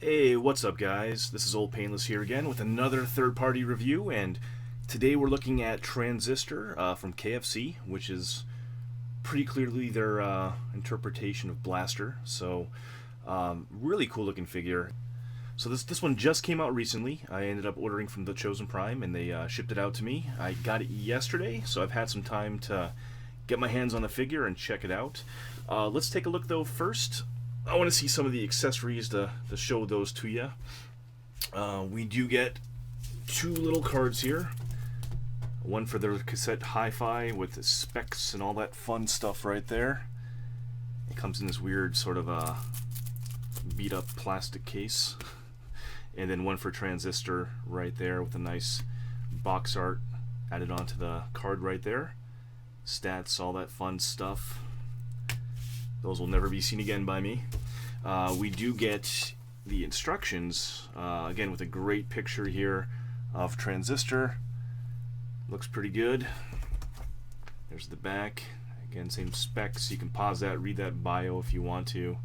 Hey, what's up guys? This is Old Painless here again with another third-party review, and today we're looking at Transistor from KFC, which is pretty clearly their interpretation of Blaster. So, really cool looking figure. So this one just came out recently. I ended up ordering from the Chosen Prime, and they shipped it out to me. I got it yesterday, so I've had some time to get my hands on the figure and check it out. Let's take a look though first. I want to see some of the accessories to show those to you. We do get two little cards here. One for their cassette hi-fi with the specs and all that fun stuff right there. It comes in this weird sort of beat up plastic case. And then one for Transistor right there with a nice box art added onto the card right there. Stats, all that fun stuff. Those will never be seen again by me. We do get the instructions, again with a great picture here of Transistor. Looks pretty good. There's the back. Again, same specs. You can pause that, read that bio if you want to.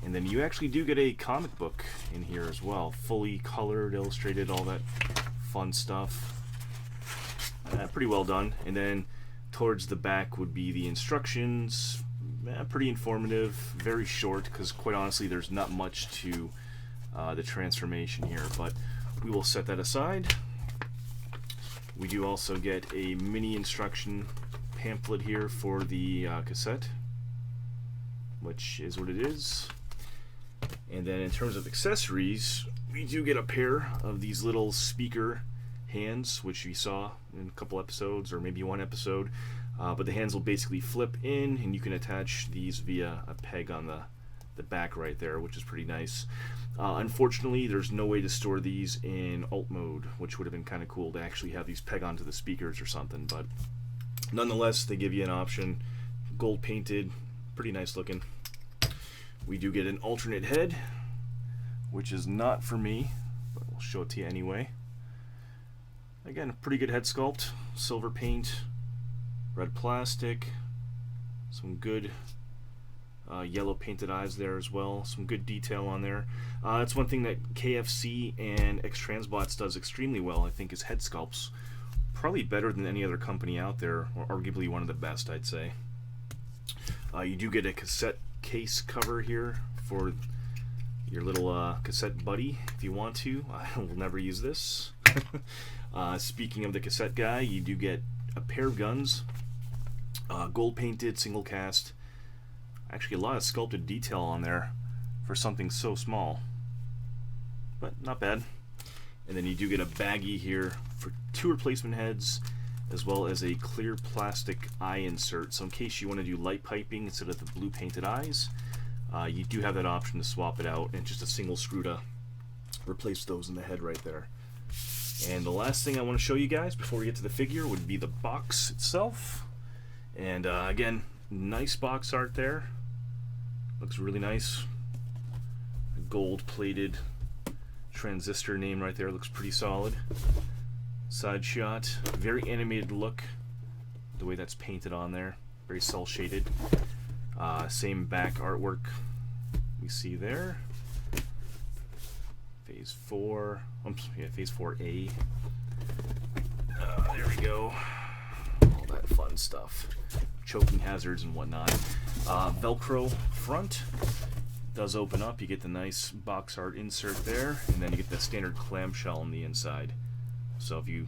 And then you actually do get a comic book in here as well. Fully colored, illustrated, all that fun stuff. Pretty well done. And then towards the back would be the instructions. Pretty informative, very short, because quite honestly there's not much to the transformation here, but we will set that aside. We do also get a mini instruction pamphlet here for the cassette, which is what it is. And then in terms of accessories, we do get a pair of these little speaker hands, which we saw in a couple episodes, or maybe one episode. But the hands will basically flip in, and you can attach these via a peg on the back right there, which is pretty nice. Unfortunately, there's no way to store these in alt mode, which would have been kind of cool to actually have these peg onto the speakers or something. But nonetheless, they give you an option. Gold painted, pretty nice looking. We do get an alternate head, which is not for me, but we'll show it to you anyway. Again, pretty good head sculpt, silver paint. Red plastic, some good yellow painted eyes there as well, some good detail on there. That's one thing that KFC and X-Transbots does extremely well, I think, is head sculpts. Probably better than any other company out there, or arguably one of the best, I'd say. You do get a cassette case cover here for your little cassette buddy, if you want to. I will never use this. Speaking of the cassette guy, you do get a pair of guns. Gold painted, single cast. Actually a lot of sculpted detail on there for something so small, but not bad. And then you do get a baggie here for two replacement heads, as well as a clear plastic eye insert, so in case you want to do light piping instead of the blue painted eyes, you do have that option to swap it out, and just a single screw to replace those in the head right there. And the last thing I want to show you guys before we get to the figure would be the box itself. And again, nice box art there. Looks really nice. A gold plated Transistor name right there, looks pretty solid. Side shot, very animated look, the way that's painted on there. Very cel shaded. Same back artwork we see there. Phase 4, Phase 4A. There we go. All that fun stuff. Choking hazards and whatnot. Velcro front does open up. You get the nice box art insert there, and then you get the standard clamshell on the inside. So if you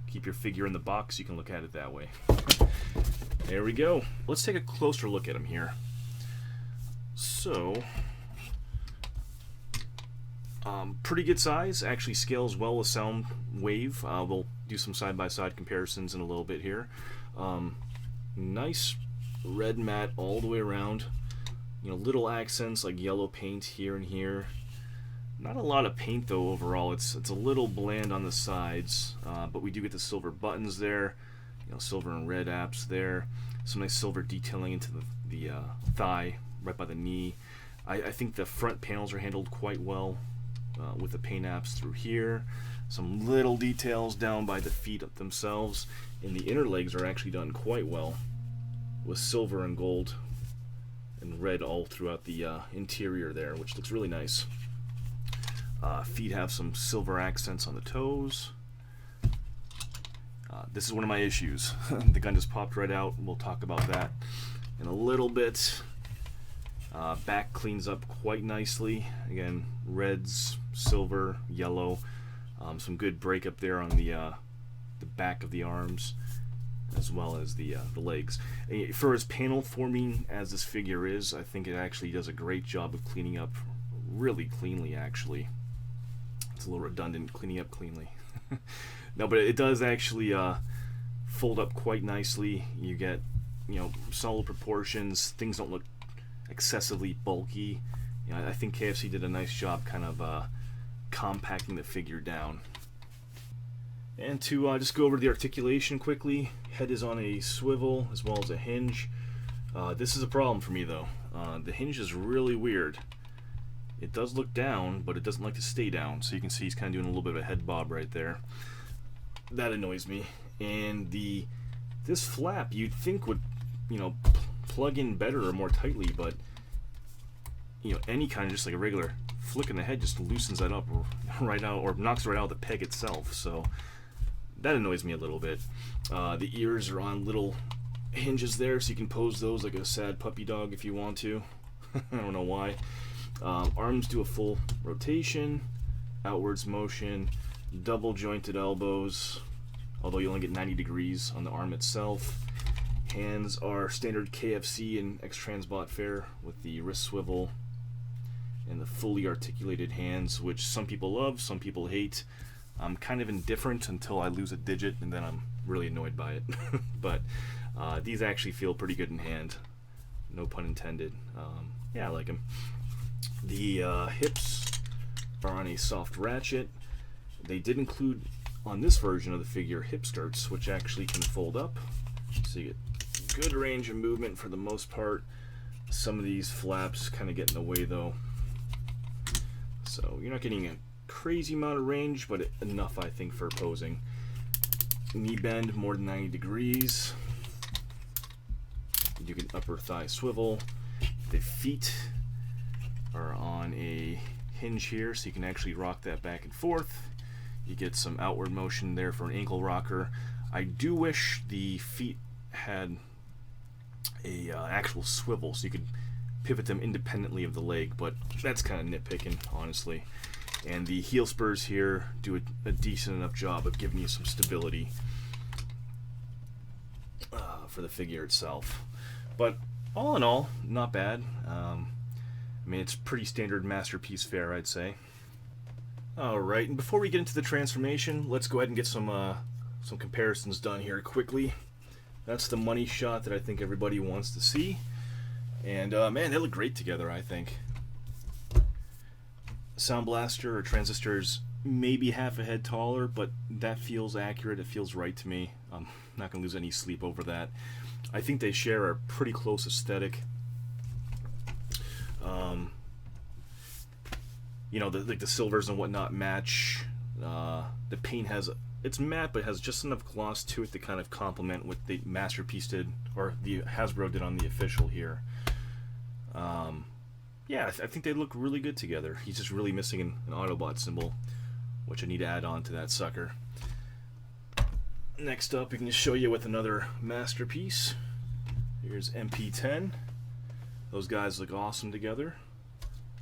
keep your figure in the box, you can look at it that way. There we go. Let's take a closer look at him here. So, pretty good size, actually scales well with sound wave. We'll do some side-by-side comparisons in a little bit here. Nice red matte all the way around. You know, little accents like yellow paint here and here. Not a lot of paint though overall. It's a little bland on the sides, but we do get the silver buttons there. You know, silver and red apps there. Some nice silver detailing into the thigh right by the knee. I think the front panels are handled quite well. With the paint apps through here, some little details down by the feet themselves, and the inner legs are actually done quite well with silver and gold and red all throughout the interior there, which looks really nice. Feet have some silver accents on the toes. This is one of my issues. The gun just popped right out. We'll talk about that in a little bit. Back cleans up quite nicely. Again, reds, silver, yellow. Some good break up there on the back of the arms, as well as the legs. For as panel forming as this figure is, I think it actually does a great job of cleaning up really cleanly, actually. It's a little redundant, cleaning up cleanly. No, but it does actually fold up quite nicely. You get, solid proportions. Things don't look excessively bulky. I think KFC did a nice job kind of compacting the figure down. And to just go over the articulation quickly, head is on a swivel as well as a hinge. This is a problem for me though. The hinge is really weird. It does look down, but it doesn't like to stay down. So you can see he's kind of doing a little bit of a head bob right there. That annoys me. And this flap you'd think would, plug in better or more tightly, but any kind of just like a regular flick in the head just loosens that up right out, or knocks it right out of the peg itself. So that annoys me a little bit. The ears are on little hinges there, so you can pose those like a sad puppy dog if you want to. I don't know why. Arms do a full rotation, outwards motion, double jointed elbows, although you only get 90 degrees on the arm itself. Hands are standard KFC and X-Transbot fare with the wrist swivel and the fully articulated hands, which some people love, some people hate. I'm kind of indifferent until I lose a digit, and then I'm really annoyed by it. But these actually feel pretty good in hand, no pun intended. Yeah, I like them. The hips are on a soft ratchet. They did include on this version of the figure hip skirts, which actually can fold up, so you get good range of movement for the most part. Some of these flaps kind of get in the way though, so you're not getting a crazy amount of range, but enough I think for posing. Knee bend more than 90 degrees. You do get an upper thigh swivel. The feet are on a hinge here, so you can actually rock that back and forth. You get some outward motion there for an ankle rocker. I do wish the feet had a actual swivel, so you could pivot them independently of the leg, but that's kind of nitpicking, honestly. And the heel spurs here do a decent enough job of giving you some stability for the figure itself. But all in all, not bad. I mean, it's pretty standard masterpiece fare, I'd say. Alright, and before we get into the transformation, let's go ahead and get some comparisons done here quickly. That's the money shot that I think everybody wants to see. And man, they look great together, I think. Sound Blaster or Transistor's maybe half a head taller, but that feels accurate. It feels right to me. I'm not going to lose any sleep over that. I think they share a pretty close aesthetic. The silvers and whatnot match. The paint it's matte, but has just enough gloss to it to kind of complement what the Masterpiece did, or the Hasbro did on the official here. Yeah, I think they look really good together. He's just really missing an Autobot symbol, which I need to add on to that sucker. Next up, we can just show you with another Masterpiece. Here's MP10. Those guys look awesome together.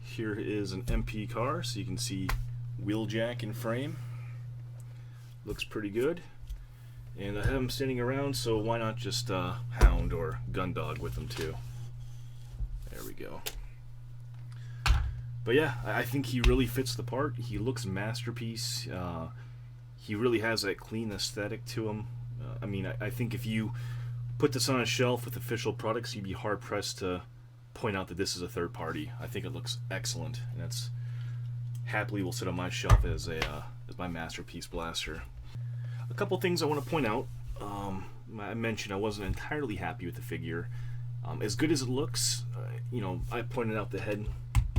Here is an MP car, so you can see Wheeljack in frame. Looks pretty good. And I have them standing around, so why not just Hound or Gundog with them too. There we go. But yeah, I think he really fits the part. He looks Masterpiece. He really has that clean aesthetic to him. I mean, I think if you put this on a shelf with official products, you'd be hard-pressed to point out that this is a third party. I think it looks excellent, and it's happily will sit on my shelf as my Masterpiece blaster. A couple things I want to point out. I mentioned I wasn't entirely happy with the figure. As good as it looks, I pointed out the head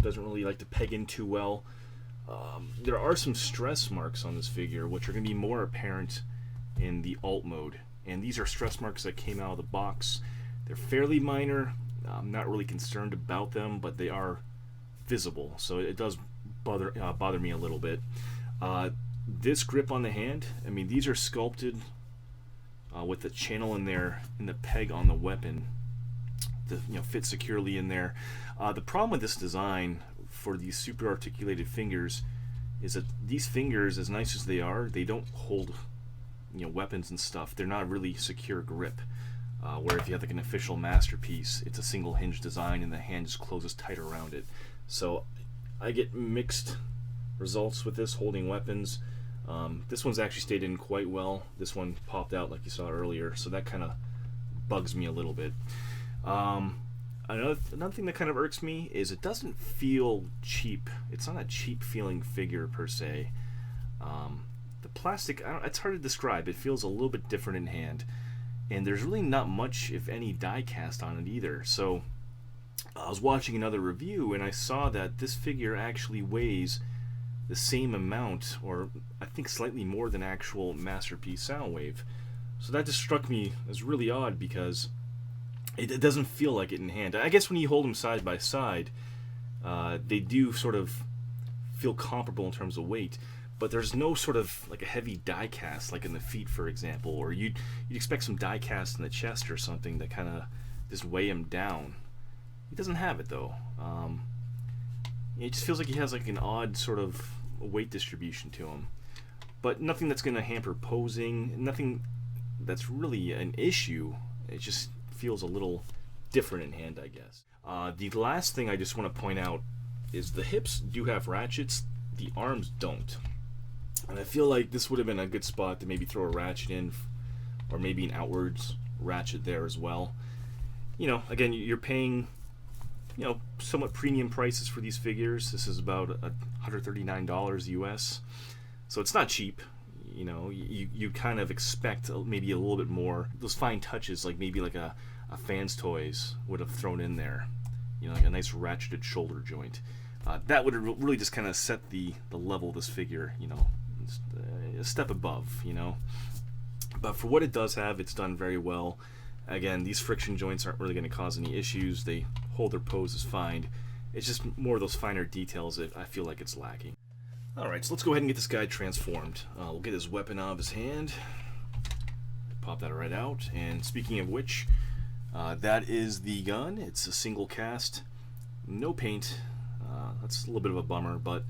doesn't really like to peg in too well. There are some stress marks on this figure, which are going to be more apparent in the alt mode. And these are stress marks that came out of the box. They're fairly minor. I'm not really concerned about them, but they are visible. So it does bother me a little bit. This grip on the hand, I mean, these are sculpted with the channel in there in the peg on the weapon to fit securely in there. The problem with this design for these super articulated fingers is that these fingers, as nice as they are, they don't hold weapons and stuff. They're not a really secure grip. Where if you have like an official masterpiece, it's a single hinge design and the hand just closes tight around it. So I get mixed results with this holding weapons. This one's actually stayed in quite well. This one popped out like you saw earlier, so that kind of bugs me a little bit. Another thing that kind of irks me is it doesn't feel cheap. It's not a cheap feeling figure per se. The plastic, it's hard to describe. It feels a little bit different in hand. And there's really not much, if any, die cast on it either. So I was watching another review and I saw that this figure actually weighs the same amount, or I think slightly more than actual Masterpiece Soundwave. So that just struck me as really odd because it doesn't feel like it in hand. I guess when you hold them side by side, they do sort of feel comparable in terms of weight. But there's no sort of like a heavy die cast like in the feet, for example, or you'd expect some die cast in the chest or something that kind of just weigh him down. He doesn't have it though. It just feels like he has like an odd sort of weight distribution to him, but nothing that's going to hamper posing. Nothing that's really an issue. It just feels a little different in hand, I guess. The last thing I just want to point out is the hips do have ratchets. The arms don't. And I feel like this would have been a good spot to maybe throw a ratchet in, or maybe an outwards ratchet there as well. Again, you're paying, somewhat premium prices for these figures. This is about $139 US. So it's not cheap. You kind of expect maybe a little bit more. Those fine touches, like maybe like a Fans Toys would have thrown in there. Like a nice ratcheted shoulder joint. That would have really just kind of set the level of this figure, a step above, But for what it does have, it's done very well. Again, these friction joints aren't really going to cause any issues. They hold their poses fine. It's just more of those finer details that I feel like it's lacking. Alright, so let's go ahead and get this guy transformed. We'll get his weapon out of his hand. Pop that right out. And speaking of which, that is the gun. It's a single cast, no paint. That's a little bit of a bummer, but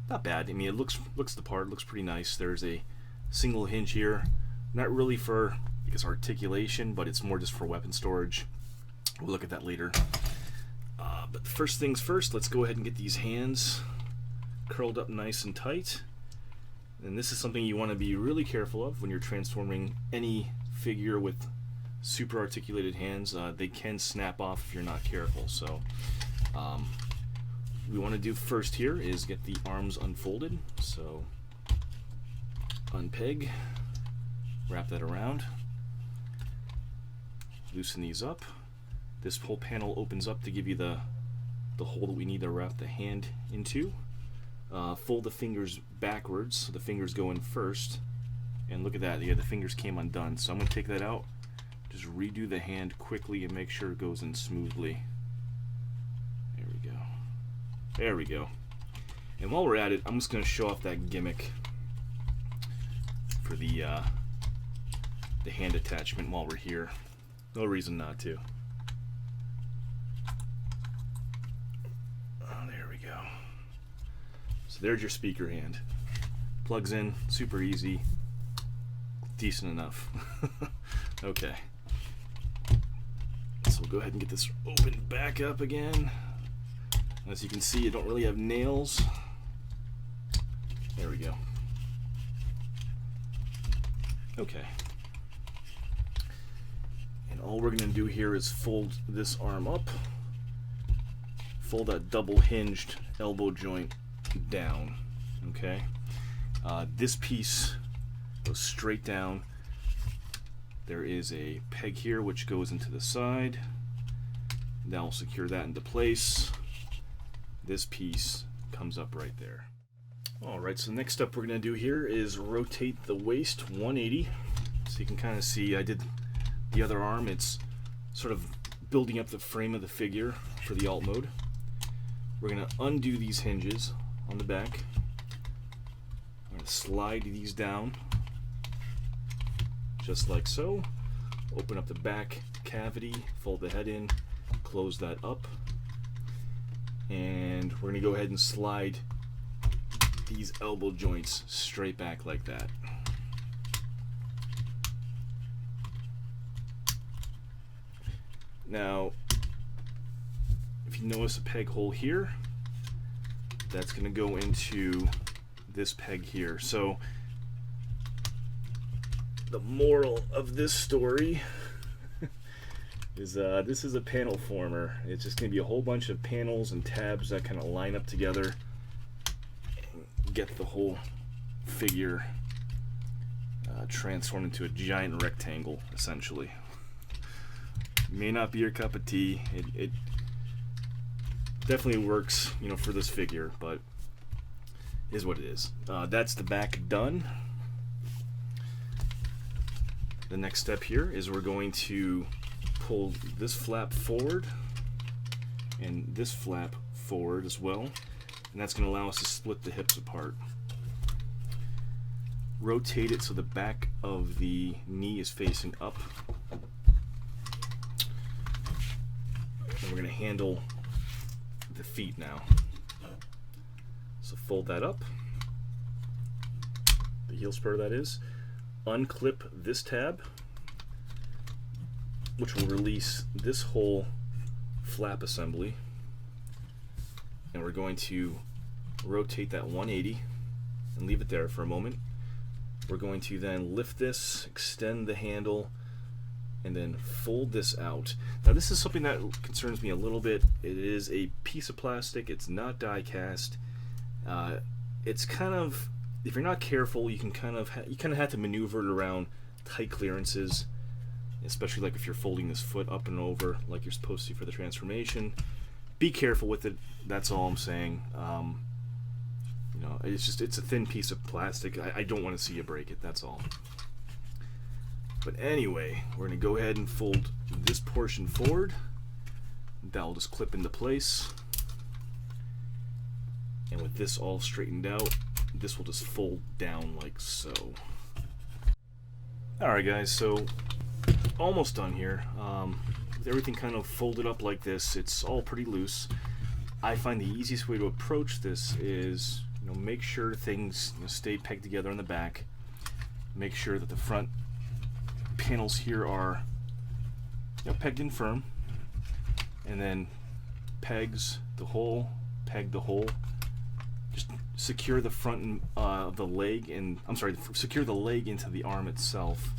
not bad. I mean, it looks the part. Looks pretty nice. There's a single hinge here, not really for articulation, but it's more just for weapon storage. We'll look at that later. But first things first, let's go ahead and get these hands curled up nice and tight. And this is something you want to be really careful of when you're transforming any figure with super articulated hands. They can snap off if you're not careful. So what we want to do first here is get the arms unfolded. So unpeg, wrap that around, loosen these up. This whole panel opens up to give you the hole that we need to wrap the hand into. Fold the fingers backwards so the fingers go in first. And look at that, the fingers came undone. So I'm going to take that out, just redo the hand quickly and make sure it goes in smoothly. There we go. There we go. And while we're at it, I'm just going to show off that gimmick for the hand attachment while we're here. No reason not to. Oh, there we go. So there's your speaker hand. Plugs in, super easy, decent enough. Okay. So we'll go ahead and get this opened back up again. As you can see, you don't really have nails. There we go. Okay. And all we're going to do here is fold this arm up, fold that double hinged elbow joint down. Okay. This piece goes straight down. There is a peg here which goes into the side. That will secure that into place. This piece comes up right there. Alright, so the next step we're going to do here is rotate the waist 180. So you can kind of see I did the other arm. It's sort of building up the frame of the figure for the alt mode. We're going to undo these hinges on the back. I'm going to slide these down just like so. Open up the back cavity, fold the head in, close that up, and we're going to go ahead and slide these elbow joints straight back like that. Now, if you notice a peg hole here, that's going to go into this peg here. So the moral of this story is this is a panel former. It's just going to be a whole bunch of panels and tabs that kind of line up together and get the whole figure transformed into a giant rectangle, essentially. May not be your cup of tea. It definitely works, you know, for this figure, but is what it is. That's the back done. The next step here is we're going to pull this flap forward and this flap forward as well, and that's going to allow us to split the hips apart. Rotate it so the back of the knee is facing up. And we're going to handle the feet now. So fold that up, the heel spur that is, unclip this tab, which will release this whole flap assembly, and we're going to rotate that 180 and leave it there for a moment. We're going to then lift this, extend the handle, and then fold this out. Now this is something that concerns me a little bit. It is a piece of plastic, it's not die cast. It's kind of, if you're not careful, you can kind of have to maneuver it around tight clearances, especially like if you're folding this foot up and over like you're supposed to for the transformation. Be careful with it, that's all I'm saying. You know, it's a thin piece of plastic. I don't want to see you break it, that's all. But anyway, we're going to go ahead and fold this portion forward. That'll just clip into place. And with this all straightened out, this will just fold down like so. Alright guys, so almost done here. With everything kind of folded up like this, it's all pretty loose. I find the easiest way to approach this is, you know, make sure things, you know, stay pegged together in the back. Make sure that the front panels here are, you know, pegged in firm, and then pegs the hole, peg the hole. Just secure the front of the leg, and secure the leg into the arm itself,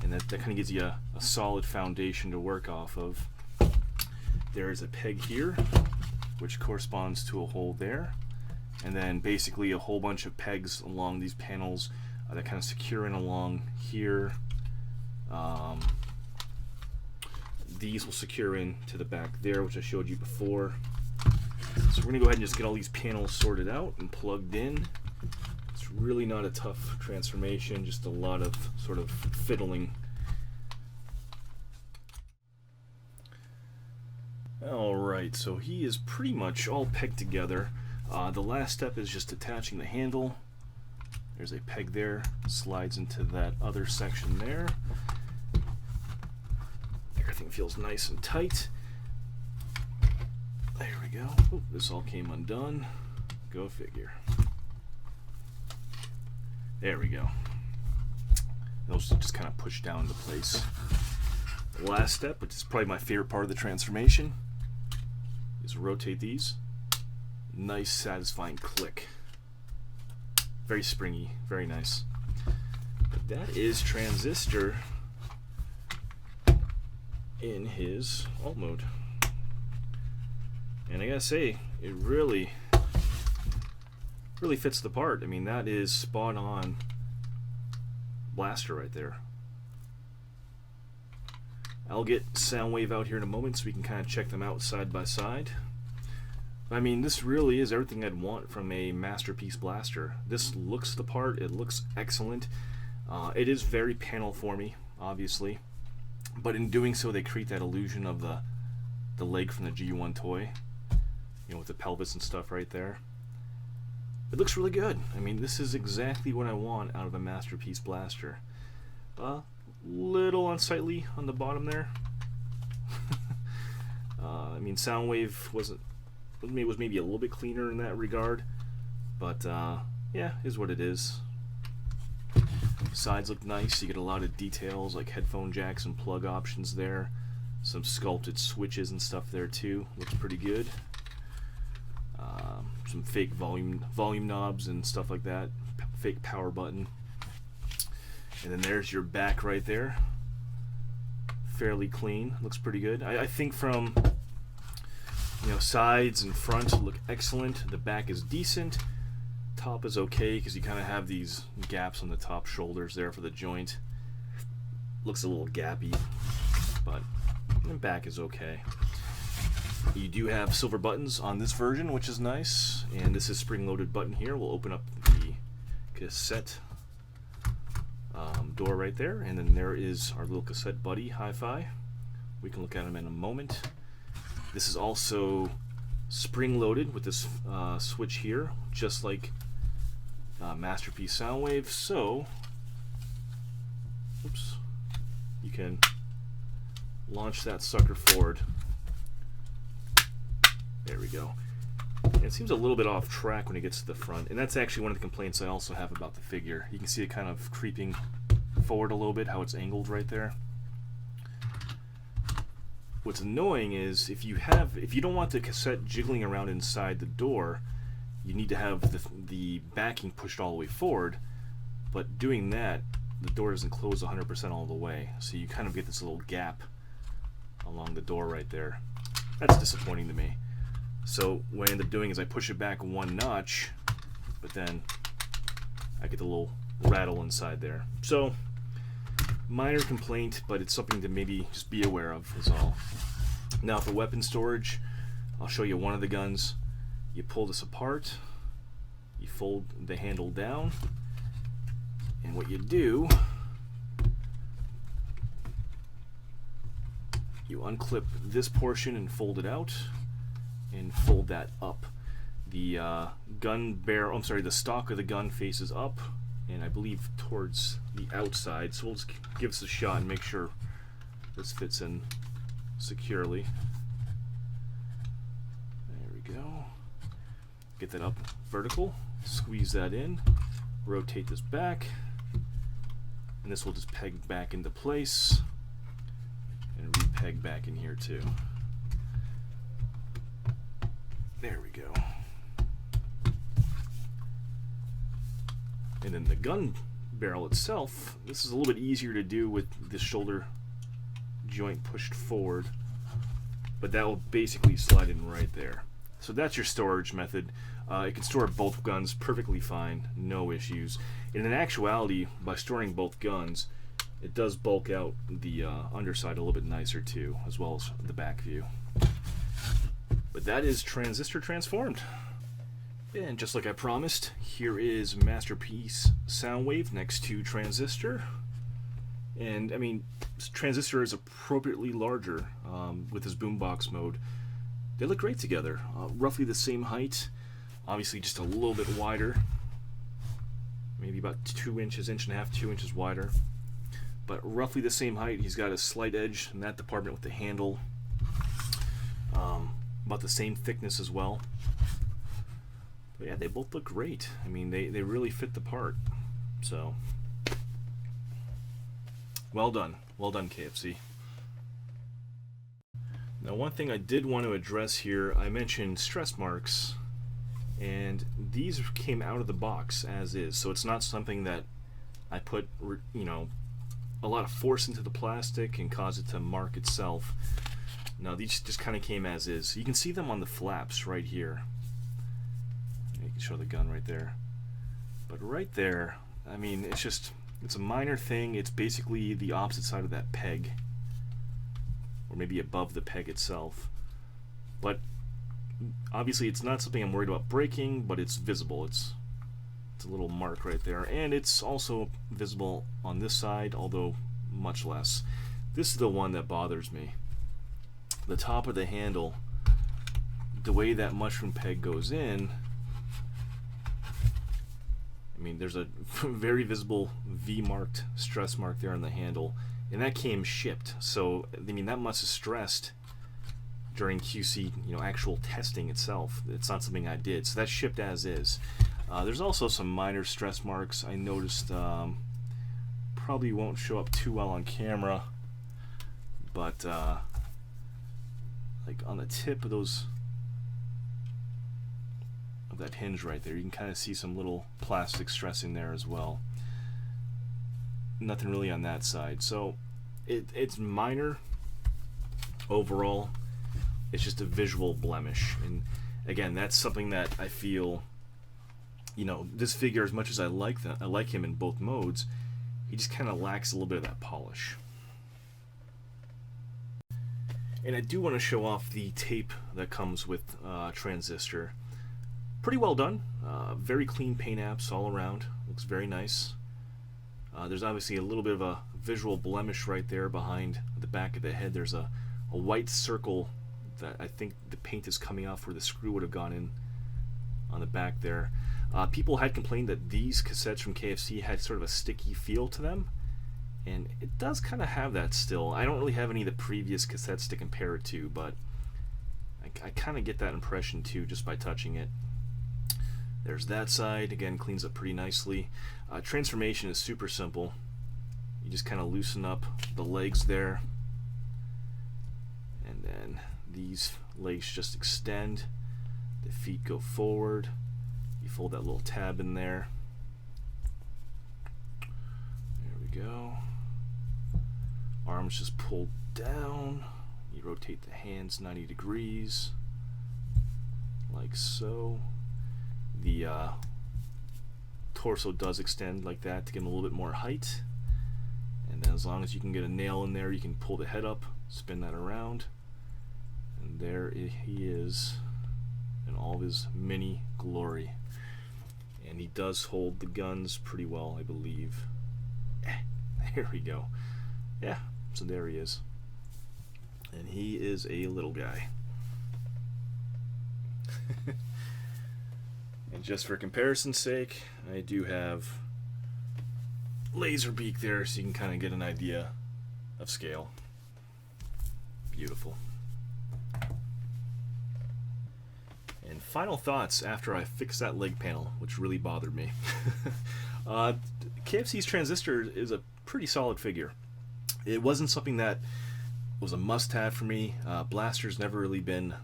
and that kind of gives you a solid foundation to work off of. There is a peg here, which corresponds to a hole there, and then basically a whole bunch of pegs along these panels that kind of secure in along here. These will secure in to the back there, which I showed you before. So we're going to go ahead and just get all these panels sorted out and plugged in. It's really not a tough transformation, just a lot of sort of fiddling. Alright, so he is pretty much all pegged together. The last step is just attaching the handle. There's a peg there, slides into that other section there. Everything feels nice and tight. There we go. Oh, this all came undone. Go figure. There we go. Those just kind of push down into place. The last step, which is probably my favorite part of the transformation, is rotate these. Nice, satisfying click. Very springy, very nice. But that is Transistor in his alt mode. And I gotta say, it really fits the part. I mean, that is spot on blaster right there. I'll get Soundwave out here in a moment so we can kind of check them out side by side. I mean, this really is everything I'd want from a masterpiece blaster. This looks the part, it looks excellent. It is very panel formy, obviously, but in doing so they create that illusion of the leg from the G1 toy, you know, with the pelvis and stuff right there. it looks really good. I mean, this is exactly what I want out of a Masterpiece blaster. Little unsightly on the bottom there. I mean, Soundwave was maybe a little bit cleaner in that regard, but yeah, is what it is. Sides look nice. You get a lot of details like headphone jacks and plug options there. Some sculpted switches and stuff there too. Looks pretty good. Some fake volume knobs and stuff like that. Fake power button. And then there's your back right there. Fairly clean. Looks pretty good. I think from sides and front look excellent. The back is decent. Top is okay because you kind of have these gaps on the top shoulders there for the joint. Looks a little gappy, but the back is okay. You do have silver buttons on this version, which is nice, and this is spring-loaded button here. We'll open up the cassette door right there, and then there is our little cassette buddy, Hi-Fi. We can look at him in a moment. This is also spring-loaded with this switch here, just like Masterpiece Soundwave. So, oops, you can launch that sucker forward. There we go. And it seems a little bit off track when it gets to the front, and that's actually one of the complaints I also have about the figure. You can see it kind of creeping forward a little bit, how it's angled right there. What's annoying is if you don't want the cassette jiggling around inside the door, you need to have the backing pushed all the way forward, but doing that, the door doesn't close 100% all the way, so you kind of get this little gap along the door right there. That's disappointing to me. So what I end up doing is I push it back one notch, but then I get the little rattle inside there. So minor complaint, but it's something to maybe just be aware of is all. Now for weapon storage, I'll show you one of the guns. You pull this apart, you fold the handle down, and what you do, you unclip this portion and fold it out, and fold that up. The the stock of the gun faces up, and I believe towards the outside. So we'll just give this a shot and make sure this fits in securely. There we go. Get that up vertical, squeeze that in, rotate this back, and this will just peg back into place and re-peg back in here too. There we go. And then the gun barrel itself, this is a little bit easier to do with the shoulder joint pushed forward, but that will basically slide in right there. So that's your storage method. It can store both guns perfectly fine, no issues. And in actuality, by storing both guns, it does bulk out the underside a little bit nicer too, as well as the back view. But that is Transistor transformed. And just like I promised, here is Masterpiece Soundwave next to Transistor. And I mean, Transistor is appropriately larger with his boombox mode. They look great together. Roughly the same height, obviously just a little bit wider. Maybe about 2 inches, inch and a half, 2 inches wider. But roughly the same height. He's got a slight edge in that department with the handle. About the same thickness as well. But yeah, they both look great. I mean, they really fit the part. So, well done. Well done, KFC. Now, one thing I did want to address here, I mentioned stress marks, and these came out of the box as is. So it's not something that I put, a lot of force into the plastic and cause it to mark itself. No, these just kind of came as is. You can see them on the flaps right here. You can show the gun right there. But right there, I mean, it's a minor thing. It's basically the opposite side of that peg, or maybe above the peg itself. But obviously it's not something I'm worried about breaking, but it's visible. It's a little mark right there, and it's also visible on this side, although much less. This is the one that bothers me. The top of the handle, the way that mushroom peg goes in, I mean, there's a very visible V-marked stress mark there on the handle, and that came shipped. So, I mean, that must have stressed during QC, actual testing itself. It's not something I did. So that's shipped as is. There's also some minor stress marks I noticed. Probably won't show up too well on camera, but like on the tip of that hinge right there, you can kind of see some little plastic stressing there as well. Nothing really on that side, so it's minor overall. It's just a visual blemish, and again, that's something that I feel, this figure, as much as I like him in both modes, he just kind of lacks a little bit of that polish. And I do want to show off the tape that comes with Transistor. Pretty well done. Very clean paint apps all around. Looks very nice. There's obviously a little bit of a visual blemish right there behind the back of the head. There's a white circle that I think the paint is coming off where the screw would have gone in on the back there. People had complained that these cassettes from KFC had sort of a sticky feel to them, and it does kind of have that still. I don't really have any of the previous cassettes to compare it to, but I kind of get that impression too just by touching it. There's that side. Again, cleans up pretty nicely. Transformation is super simple. You just kind of loosen up the legs there, and then these legs just extend. The feet go forward. You fold that little tab in there. There we go. Arms just pulled down. You rotate the hands 90 degrees, like so. The torso does extend like that to give him a little bit more height. And then as long as you can get a nail in there, you can pull the head up, spin that around, and there he is in all of his mini glory. And he does hold the guns pretty well, I believe. There we go. Yeah, so there he is. And he is a little guy. And just for comparison's sake, I do have laser beak there so you can kind of get an idea of scale. Beautiful. And final thoughts after I fixed that leg panel, which really bothered me. KFC's Transistor is a pretty solid figure. It wasn't something that was a must-have for me. Blaster's never really been,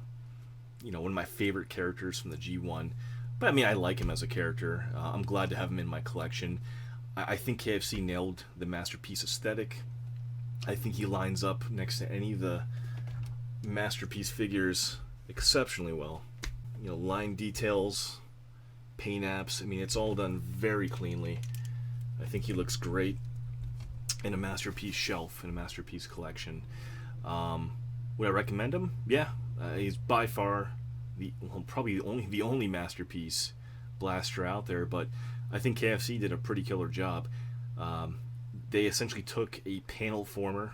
one of my favorite characters from the G1. But I mean, I like him as a character. I'm glad to have him in my collection. I think KFC nailed the Masterpiece aesthetic. I think he lines up next to any of the Masterpiece figures exceptionally well. Line details, paint apps, I mean, it's all done very cleanly. I think he looks great in a Masterpiece shelf, in a Masterpiece collection. Would I recommend him? Yeah, he's by far probably the only Masterpiece blaster out there, but I think KFC did a pretty killer job. They essentially took a panel former.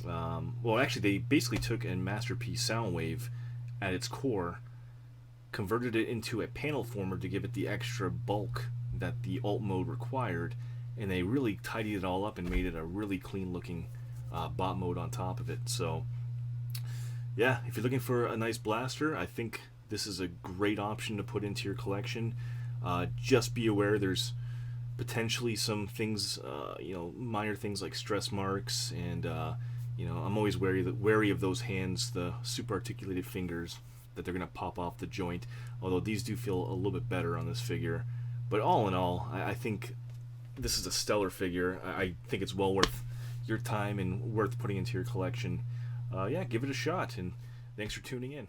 Well, actually, they basically took a Masterpiece Soundwave at its core, converted it into a panel former to give it the extra bulk that the alt mode required, and they really tidied it all up and made it a really clean looking bot mode on top of it. So yeah, if you're looking for a nice blaster, I think this is a great option to put into your collection. Just be aware there's potentially some things, minor things like stress marks, and I'm always wary of those hands, the super articulated fingers, that they're going to pop off the joint, although these do feel a little bit better on this figure. But all in all, I think this is a stellar figure. I think it's well worth your time and worth putting into your collection. Yeah, give it a shot, and thanks for tuning in.